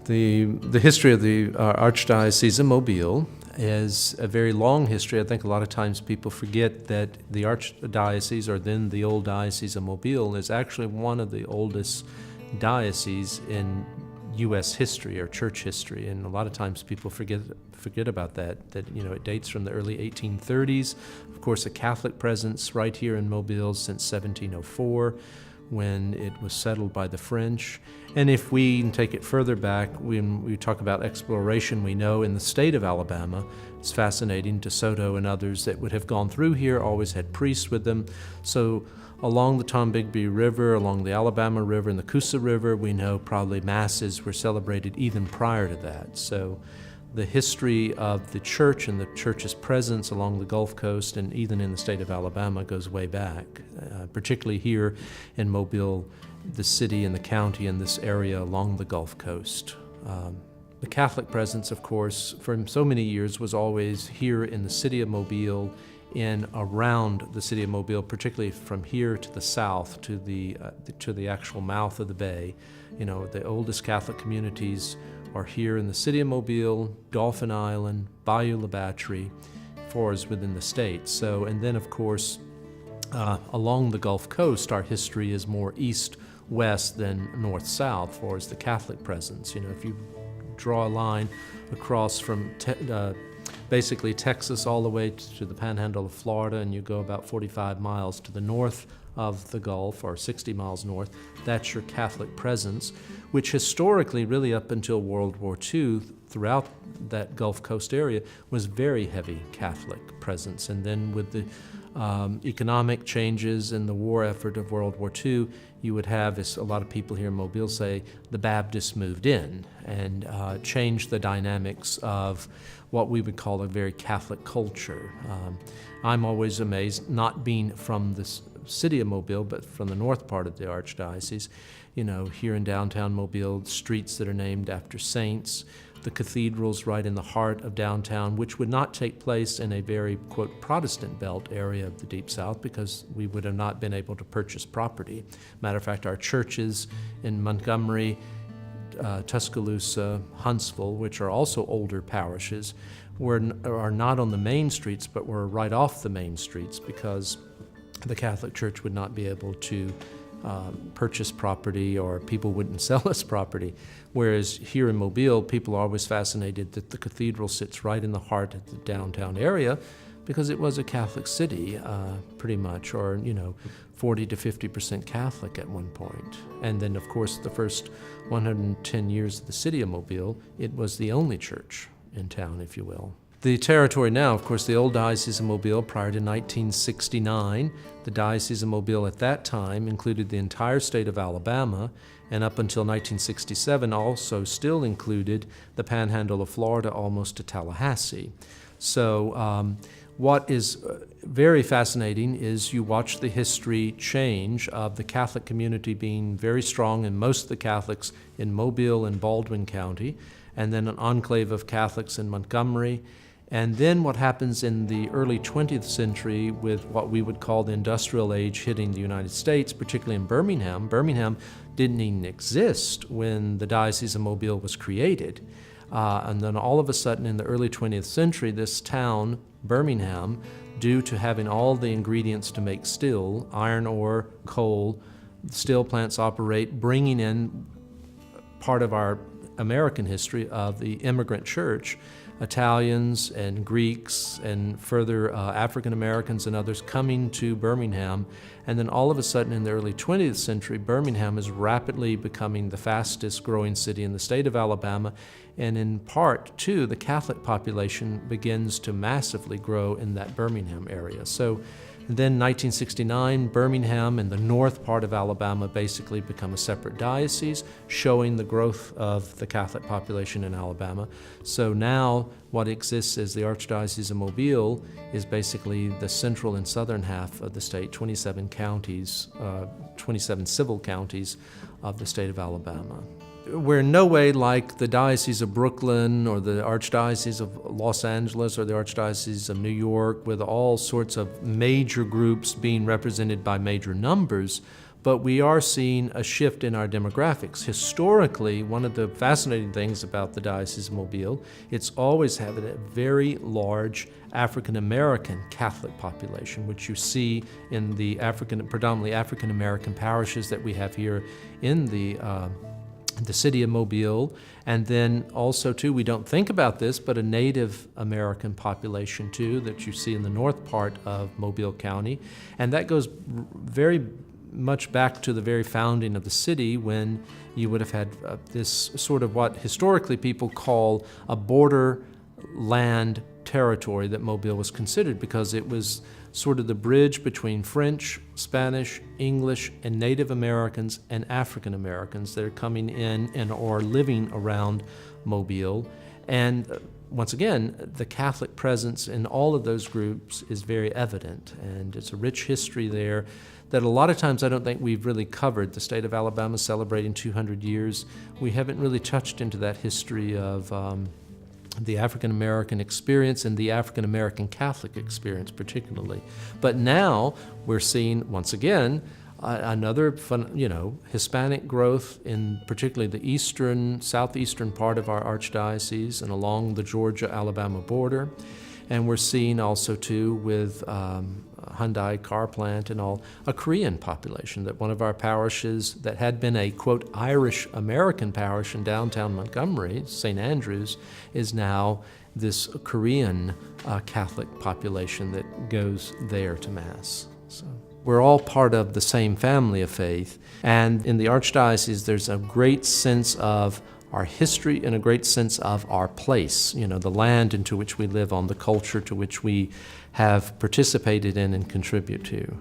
The history of the Archdiocese of Mobile is a very long history. I think a lot of times people forget that the Archdiocese, or then the old Diocese of Mobile, is actually one of the oldest dioceses in U.S. history or church history, and a lot of times people forget about that it dates from the early 1830s. Of course, a Catholic presence right here in Mobile since 1704, when it was settled by the French. And if we take it further back, when we talk about exploration, we know in the state of Alabama, it's fascinating, DeSoto and others that would have gone through here always had priests with them. So along the Tombigbee River, along the Alabama River and the Coosa River, we know probably masses were celebrated even prior to that. So the history of the church and the church's presence along the Gulf Coast and even in the state of Alabama goes way back, particularly here in Mobile, the city and the county and this area along the Gulf Coast. The Catholic presence, of course, for so many years was always here in the city of Mobile, in around the city of Mobile, particularly from here to the south, to the actual mouth of the bay. The oldest Catholic communities are here in the city of Mobile, Dauphin Island, Bayou La Batterie, far as within the state. So, and then of course, along the Gulf Coast, our history is more east-west than north-south, far as the Catholic presence. If you draw a line across from basically Texas all the way to the panhandle of Florida, and you go about 45 miles to the north of the Gulf, or 60 miles north, that's your Catholic presence, which historically, really up until World War II, throughout that Gulf Coast area, was very heavy Catholic presence. And then with the economic changes and the war effort of World War II, you would have, as a lot of people here in Mobile say, the Baptists moved in and changed the dynamics of what we would call a very Catholic culture. I'm always amazed, not being from this city of Mobile, but from the north part of the Archdiocese, here in downtown Mobile, streets that are named after saints, the cathedrals right in the heart of downtown, which would not take place in a very, quote, Protestant belt area of the Deep South, because we would have not been able to purchase property. Matter of fact, our churches in Montgomery, Tuscaloosa, Huntsville, which are also older parishes, are not on the main streets, but were right off the main streets, because the Catholic Church would not be able to purchase property, or people wouldn't sell us property. Whereas here in Mobile, people are always fascinated that the cathedral sits right in the heart of the downtown area, because it was a Catholic city, pretty much, or 40 to 50% Catholic at one point. And then, of course, the first 110 years of the city of Mobile, it was the only church in town, if you will. The territory now, of course, the old Diocese of Mobile prior to 1969, the Diocese of Mobile at that time included the entire state of Alabama, and up until 1967 also still included the panhandle of Florida almost to Tallahassee. So what is very fascinating is you watch the history change of the Catholic community being very strong, and most of the Catholics in Mobile and Baldwin County, and then an enclave of Catholics in Montgomery. And then what happens in the early 20th century with what we would call the industrial age hitting the United States, particularly in Birmingham. Birmingham didn't even exist when the Diocese of Mobile was created. And then all of a sudden in the early 20th century, this town, Birmingham, due to having all the ingredients to make steel, iron ore, coal, steel plants operate, bringing in part of our American history of the immigrant church, Italians and Greeks and further African Americans and others coming to Birmingham. And then all of a sudden in the early 20th century, Birmingham is rapidly becoming the fastest growing city in the state of Alabama. And in part, too, the Catholic population begins to massively grow in that Birmingham area. So then 1969, Birmingham and the north part of Alabama basically become a separate diocese, showing the growth of the Catholic population in Alabama. So now what exists as the Archdiocese of Mobile is basically the central and southern half of the state, 27 counties, 27 civil counties of the state of Alabama. We're in no way like the Diocese of Brooklyn or the Archdiocese of Los Angeles or the Archdiocese of New York, with all sorts of major groups being represented by major numbers, but we are seeing a shift in our demographics. Historically, one of the fascinating things about the Diocese of Mobile, it's always had a very large African American Catholic population, which you see in the predominantly African American parishes that we have here in the city of Mobile. And then also, too, we don't think about this, but a Native American population, too, that you see in the north part of Mobile County. And that goes very much back to the very founding of the city, when you would have had this sort of what historically people call a border land territory that Mobile was considered, because it was sort of the bridge between French, Spanish, English, and Native Americans and African Americans that are coming in and or living around Mobile. And once again, the Catholic presence in all of those groups is very evident, and it's a rich history there that a lot of times I don't think we've really covered. The state of Alabama celebrating 200 years. We haven't really touched into that history of the African American experience and the African American Catholic experience particularly. But now we're seeing, once again, another Hispanic growth in particularly the southeastern part of our archdiocese and along the Georgia-Alabama border. And we're seeing also, too, with Hyundai car plant and all, a Korean population, that one of our parishes that had been a, quote, Irish-American parish in downtown Montgomery, St. Andrews, is now this Korean Catholic population that goes there to Mass. So we're all part of the same family of faith. And in the Archdiocese, there's a great sense of our history and a great sense of our place, the land into which we live on, the culture to which we have participated in and contribute to.